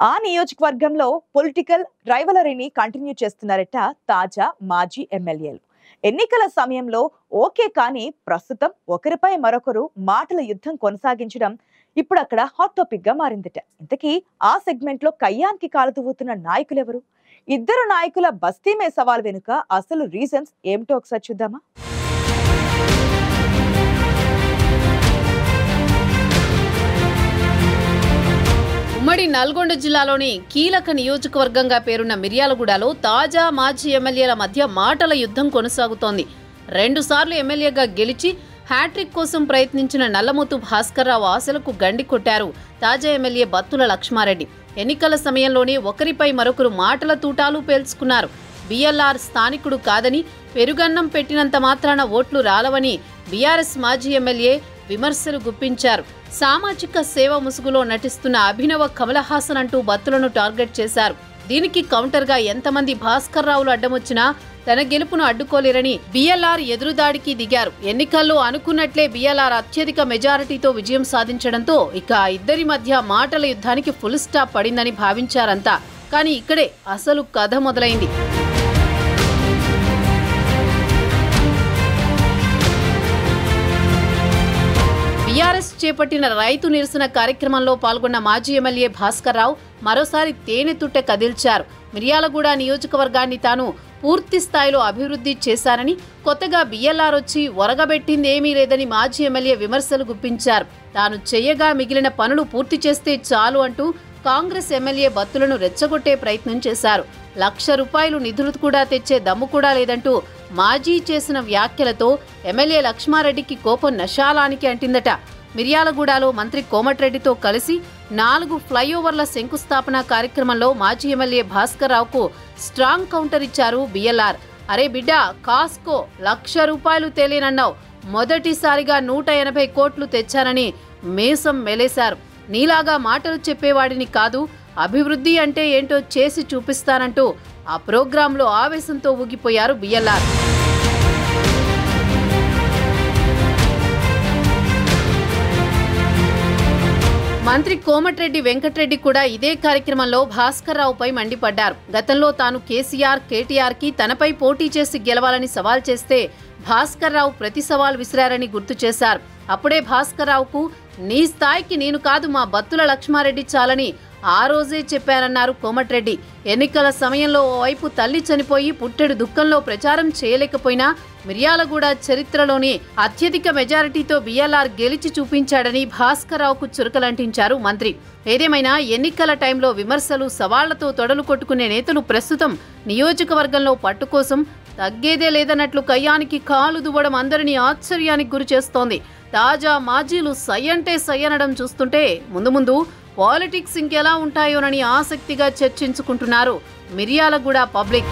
ఆ నియోజకవర్గంలో political రైవలరీని continue చేస్తున్నారట తాజా మాజీ ఎమ్మెల్యేలు. ఎన్నికల సమయంలో ఓకే కానీ ప్రస్తుతం ఒకరిపై మరొకరు మాటల యుద్ధం కొనసాగించడం ఇప్పుడు అక్కడ హాట్ టాపిక్ గా మారిందట. ఇంతకీ ఆ సెగ్మెంట్ లో కయ్యానికి కాలు దువ్వుతున్న నాయకులెవరు? ఇద్దరు నాయకుల బస్తీమే సవాల్ వెనుక అసలు రీజన్స్ ఏమిటో ఒకసారి చూద్దామా? ఉమ్మడి నల్గొండ జిల్లాలోని కీలక నియోజకవర్గంగా పేరున్న మిర్యాలగూడలో తాజా మాజీ ఎమ్మెల్యేల మధ్య మాటల యుద్ధం కొనసాగుతోంది. 2 సార్లు ఎమ్మెల్యేగా గెలిచి హ్యాట్రిక్ కోసం ప్రయత్నించిన నల్లమోతు భాస్కర్రావు ఆశలకు గండి కొట్టారు తాజా ఎమ్మెల్యే బత్తుల లక్ష్మారెడ్డి. ఎన్నికల సమయంలోనే ఒకరిపై మరొకరు మాటల తూటాలు పేల్చుకున్నారు. బిఎల్ఆర్ స్థానికుడు కాదని, పెరుగన్నం పెట్టినంత మాత్రాన ఓట్లు రాలవని బీఆర్ఎస్ మాజీ ఎమ్మెల్యే విమర్శలు గుప్పించారు. సామాజిక సేవ ముసుగులో నటిస్తున్న అభినవ కమలహాసన్ అంటూ బత్తులను టార్గెట్ చేశారు. దీనికి కౌంటర్గా ఎంతమంది భాస్కర్రావులు అడ్డమొచ్చినా తన గెలుపును అడ్డుకోలేరని బిఎల్ఆర్ ఎదురుదాడికి దిగారు. ఎన్నికల్లో అనుకున్నట్లే బిఎల్ఆర్ అత్యధిక మెజారిటీతో విజయం సాధించడంతో ఇక ఇద్దరి మధ్య మాటల యుద్ధానికి ఫుల్ స్టాప్ పడిందని భావించారంతా. కానీ ఇక్కడే అసలు కథ మొదలైంది. బీఆర్ఎస్ చేపట్టిన రైతు నిరసన కార్యక్రమంలో పాల్గొన్న మాజీ ఎమ్మెల్యే భాస్కర్రావు మరోసారి తేనెతుట్ట కదిల్చారు. మిర్యాలగూడ నియోజకవర్గాన్ని తాను పూర్తి స్థాయిలో అభివృద్ధి చేశారని, కొత్తగా బిఎల్ఆర్ వచ్చి ఒరగబెట్టిందేమీ లేదని మాజీ ఎమ్మెల్యే విమర్శలు గుప్పించారు. తాను చెయ్యగా మిగిలిన పనులు పూర్తి చేస్తే చాలు అంటూ కాంగ్రెస్ ఎమ్మెల్యే బత్తులను రెచ్చగొట్టే ప్రయత్నం చేశారు. ₹1,00,000 నిధులు కూడా తెచ్చే దమ్ము కూడా లేదంటూ మాజీ చేసిన వ్యాఖ్యలతో ఎమ్మెల్యే లక్ష్మారెడ్డికి కోపం నశాలానికి అంటిందట. మిర్యాలగూడలో మంత్రి కోమటిరెడ్డితో కలిసి 4 ఫ్లైఓవర్ల శంకుస్థాపన కార్యక్రమంలో మాజీ ఎమ్మెల్యే భాస్కర్రావుకు స్ట్రాంగ్ కౌంటర్ ఇచ్చారు బిఎల్ఆర్. అరే బిడ్డ, కాస్కో ₹1,00,000 తేలేనన్నావు, మొదటిసారిగా 180 కోట్లు తెచ్చానని మేసం మెలేశారు. నీలాగా మాటలు చెప్పేవాడిని కాదు, అభివృద్ధి అంటే ఏంటో చేసి చూపిస్తానంటూ ఆ ప్రోగ్రాంలో ఆవేశంతో ఊగిపోయారు బిఎల్ఆర్. మంత్రి కోమటిరెడ్డి వెంకటరెడ్డి కూడా ఇదే కార్యక్రమంలో భాస్కర్రావుపై మండిపడ్డారు. గతంలో తాను కేసీఆర్, కేటీఆర్కి తనపై పోటీ చేసి గెలవాలని సవాల్ చేస్తే భాస్కర్రావు ప్రతి సవాల్ విసిరారని గుర్తు చేశారు. అప్పుడే భాస్కర్రావుకు నీ స్థాయికి నేను కాదు, మా బత్తుల లక్ష్మారెడ్డి చాలని ఆ రోజే చెప్పారన్నారు కోమటిరెడ్డి. ఎన్నికల సమయంలో ఓవైపు తల్లి చనిపోయి పుట్టెడు దుఃఖంలో ప్రచారం చేయలేకపోయినా మిర్యాలగూడ చరిత్రలోనే అత్యధిక మెజారిటీతో బిఎల్ఆర్ గెలిచి చూపించాడని భాస్కర్రావుకు చురకలంటించారు మంత్రి. ఏదేమైనా ఎన్నికల టైంలో విమర్శలు, సవాళ్లతో తొడలు కొట్టుకునే నేతలు ప్రస్తుతం నియోజకవర్గంలో పట్టు కోసం తగ్గేదే లేదన్నట్లు కయ్యానికి కాలు దువ్వడం అందరినీ ఆశ్చర్యానికి గురి చేస్తోంది. తాజా మాజీలు సై అంటే సై అనడం చూస్తుంటే ముందు ముందు పాలిటిక్స్ ఇంకెలా ఉంటాయోనని ఆసక్తిగా చర్చించుకుంటున్నారు మిర్యాలగూడ పబ్లిక్.